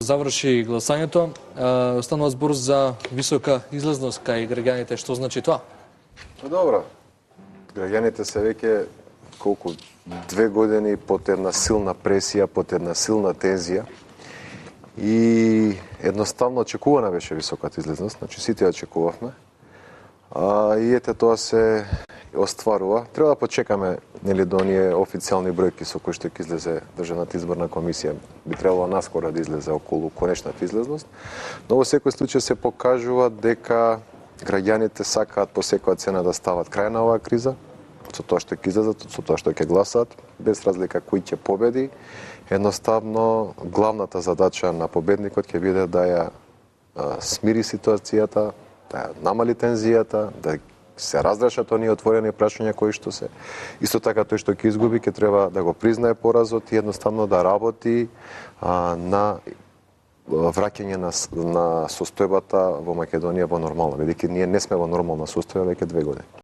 заврши гласањето. Станува збор за висока излазност кај граѓаните. Што значи тоа? Добро. Граѓаните се веќе колку 2 години под една силна пресија, под една силна тензија и едноставно очекувана беше високата излезност, значи сите ја очекувавме. И ете тоа се остварува. Треба да почекаме нели до оние официјални бројки со кои што ќе излезе Државната изборна комисија. Би требало наскоро да излезе околу конечната излезност. Но во секој случај се покажува дека граѓаните сакаат по секоја цена да стават крај на оваа криза, со тоа што ќе излезат, со тоа што ќе гласат, без разлика кој ќе победи. Едноставно, главната задача на победникот ќе биде да ја смири ситуацијата, да ја намали тензијата, да се разрешат оние отворени прашања кои што се. Исто така тој што ќе изгуби ќе треба да го признае поразот и едноставно да работи на враќање на состојбата во Македонија во нормална, бидејќи ние не сме во нормална состојба веќе 2 години.